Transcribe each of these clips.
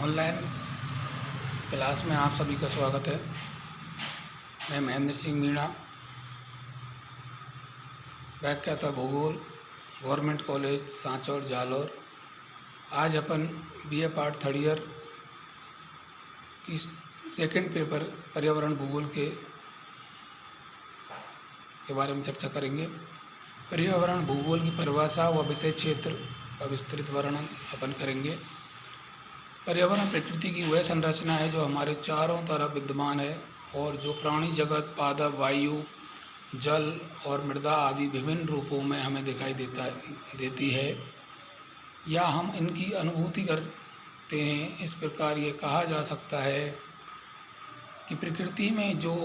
Online class में आप सभी का स्वागत है। मैं महेंद्र सिंह मीणा, व्याख्याता भूगोल, गवर्नमेंट कॉलेज सांचौर जालौर। आज अपन बीए पार्ट थर्ड ईयर की सेकंड पेपर पर्यावरण भूगोल के बारे में चर्चा करेंगे। पर्यावरण भूगोल की परिभाषा व विषय क्षेत्र का विस्तृत वर्णन अपन करेंगे। पर्यावरण प्रकृति की वह संरचना है जो हमारे चारों तरफ विद्यमान है और जो प्राणी जगत, पादप, वायु, जल और मृदा आदि विभिन्न रूपों में हमें दिखाई देती है या हम इनकी अनुभूति करते हैं। इस प्रकार ये कहा जा सकता है कि प्रकृति में जो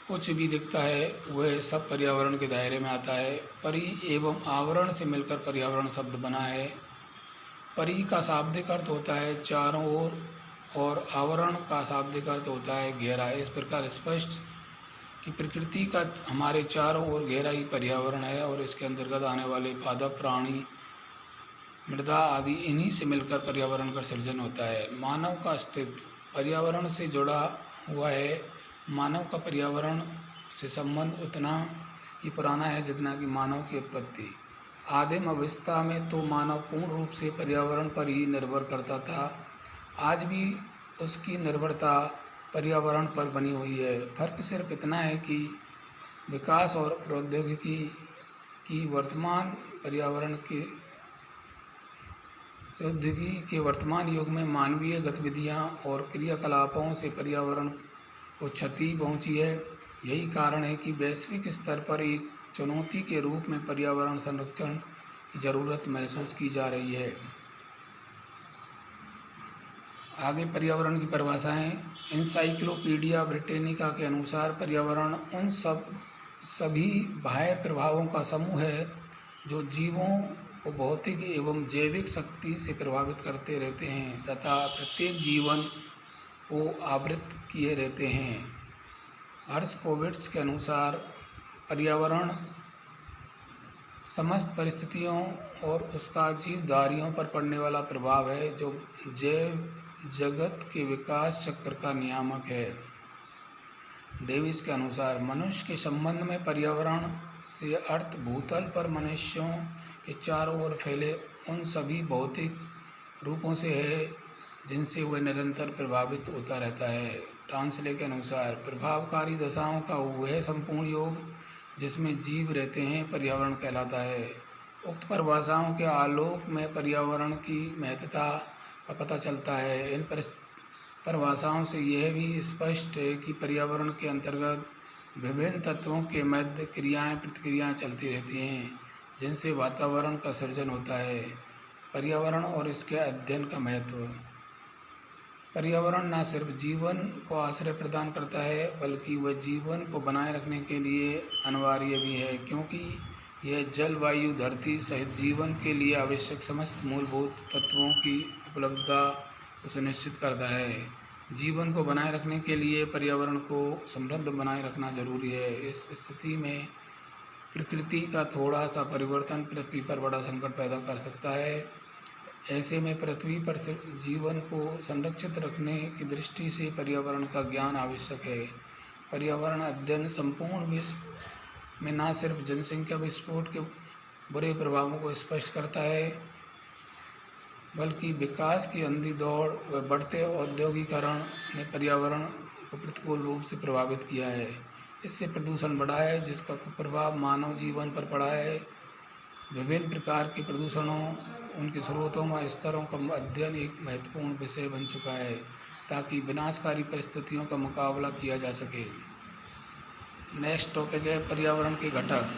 कुछ भी दिखता है वह सब पर्यावरण के दायरे में आता है। परि एवं आवरण से मिलकर पर्यावरण शब्द बना है। परि का शाब्दिक अर्थ होता है चारों ओर और आवरण का शाब्दिक अर्थ होता है गहरा। इस प्रकार स्पष्ट कि प्रकृति का हमारे चारों ओर गहरा ही पर्यावरण है और इसके अंतर्गत आने वाले पादप, प्राणी, मृदा आदि इन्हीं से मिलकर पर्यावरण का सृजन होता है। मानव का अस्तित्व पर्यावरण से जुड़ा हुआ है। मानव का पर्यावरण से संबंध उतना ही पुराना है जितना कि मानव की उत्पत्ति। आदिम अवस्था में तो मानव पूर्ण रूप से पर्यावरण पर ही निर्भर करता था। आज भी उसकी निर्भरता पर्यावरण पर बनी हुई है। फर्क सिर्फ इतना है कि विकास और प्रौद्योगिकी की वर्तमान युग में मानवीय गतिविधियां और क्रियाकलापों से पर्यावरण को क्षति पहुंची है। यही कारण है कि वैश्विक स्तर पर एक चुनौती के रूप में पर्यावरण संरक्षण की ज़रूरत महसूस की जा रही है। आगे पर्यावरण की परिभाषाएं। एनसाइक्लोपीडिया ब्रिटेनिका के अनुसार पर्यावरण उन सभी बाह्य प्रभावों का समूह है जो जीवों को भौतिक एवं जैविक शक्ति से प्रभावित करते रहते हैं तथा प्रत्येक जीवन को आवृत किए रहते हैं। हर्शकोविट्ज़ के अनुसार पर्यावरण समस्त परिस्थितियों और उसका जीवधारियों पर पड़ने वाला प्रभाव है जो जैव जगत के विकास चक्र का नियामक है। डेविस के अनुसार मनुष्य के संबंध में पर्यावरण से अर्थ भूतल पर मनुष्यों के चारों ओर फैले उन सभी भौतिक रूपों से है जिनसे वह निरंतर प्रभावित होता रहता है। टांसले के अनुसार प्रभावकारी दशाओं का वह संपूर्ण योग जिसमें जीव रहते हैं पर्यावरण कहलाता है। उक्त परिभाषाओं के आलोक में पर्यावरण की महत्ता का पता चलता है। इन परिभाषाओं से यह भी स्पष्ट है कि पर्यावरण के अंतर्गत विभिन्न तत्वों के मध्य क्रियाएं प्रतिक्रियाएं चलती रहती हैं जिनसे वातावरण का सृजन होता है। पर्यावरण और इसके अध्ययन का महत्व। पर्यावरण न सिर्फ जीवन को आश्रय प्रदान करता है बल्कि वह जीवन को बनाए रखने के लिए अनिवार्य भी है, क्योंकि यह जल, वायु, धरती सहित जीवन के लिए आवश्यक समस्त मूलभूत तत्वों की उपलब्धता को सुनिश्चित करता है। जीवन को बनाए रखने के लिए पर्यावरण को समृद्ध बनाए रखना जरूरी है। इस स्थिति में प्रकृति का थोड़ा सा परिवर्तन पृथ्वी पर बड़ा संकट पैदा कर सकता है। ऐसे में पृथ्वी पर जीवन को संरक्षित रखने की दृष्टि से पर्यावरण का ज्ञान आवश्यक है। पर्यावरण अध्ययन संपूर्ण विश्व में न सिर्फ जनसंख्या विस्फोट के बुरे प्रभावों को स्पष्ट करता है बल्कि विकास की अंधी दौड़ व बढ़ते औद्योगिकरण ने पर्यावरण को प्रतिकूल रूप से प्रभावित किया है। इससे प्रदूषण बढ़ा है जिसका कुप्रभाव मानव जीवन पर पड़ा है। विभिन्न प्रकार के प्रदूषणों, उनके स्रोतों व स्तरों का अध्ययन एक महत्वपूर्ण विषय बन चुका है ताकि विनाशकारी परिस्थितियों का मुकाबला किया जा सके। नेक्स्ट टॉपिक है पर्यावरण के घटक।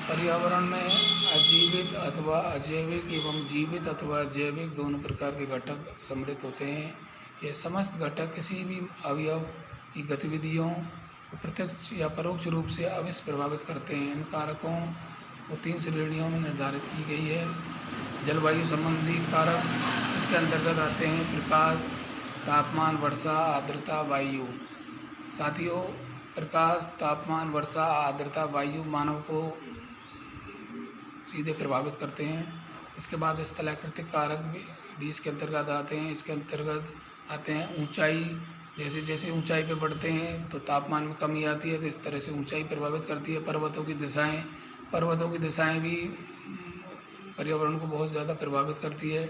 पर्यावरण में अजीवित अथवा अजैविक एवं जीवित अथवा जैविक दोनों प्रकार के घटक सम्मिलित होते हैं। ये समस्त घटक किसी भी अवयव की गतिविधियों को प्रत्यक्ष या परोक्ष रूप से अवश्य प्रभावित करते हैं। इन कारकों को 3 श्रेणियों में निर्धारित की गई है। जलवायु संबंधी कारक इसके अंतर्गत आते हैं प्रकाश, तापमान, वर्षा, आर्द्रता, वायु। साथियों, प्रकाश, तापमान, वर्षा, आर्द्रता, वायु मानव को सीधे प्रभावित करते हैं। इसके बाद स्थलाकृतिक कारक 20 के अंतर्गत आते हैं। इसके अंतर्गत आते हैं ऊंचाई। जैसे जैसे ऊंचाई पे बढ़ते हैं तो तापमान में कमी आती है, तो इस तरह से ऊंचाई प्रभावित करती है। पर्वतों की दिशाएं भी पर्यावरण को बहुत ज़्यादा प्रभावित करती है।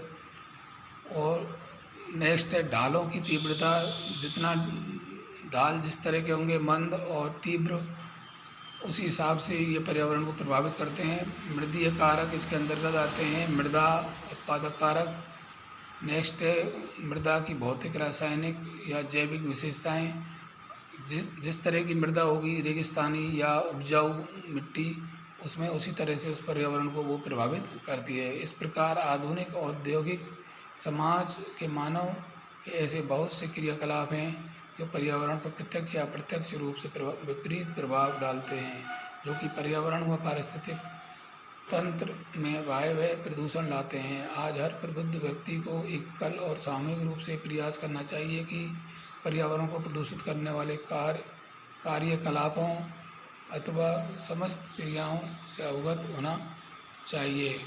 और नेक्स्ट है ढालों की तीव्रता। जितना ढाल जिस तरह के होंगे मंद और तीव्र, उसी हिसाब से ये पर्यावरण को प्रभावित करते हैं। मृदीय कारक इसके अंतर्गत आते हैं, मृदा उत्पादक कारक। नेक्स्ट है मृदा की भौतिक, रासायनिक या जैविक विशेषताएं। जिस तरह की मृदा होगी, रेगिस्तानी या उपजाऊ मिट्टी, उसमें उसी तरह से उस पर्यावरण को वो प्रभावित करती है। इस प्रकार आधुनिक औद्योगिक समाज के मानव के ऐसे बहुत से क्रियाकलाप हैं जो पर्यावरण पर प्रत्यक्ष या अप्रत्यक्ष रूप से विपरीत प्रभाव डालते हैं, जो कि पर्यावरण व पारिस्थितिक तंत्र में वायव्य प्रदूषण लाते हैं। आज हर प्रबुद्ध व्यक्ति को एकल और सामूहिक रूप से प्रयास करना चाहिए कि पर्यावरण को प्रदूषित करने वाले कार्यकलापों अथवा समस्त क्रियाओं से अवगत होना चाहिए।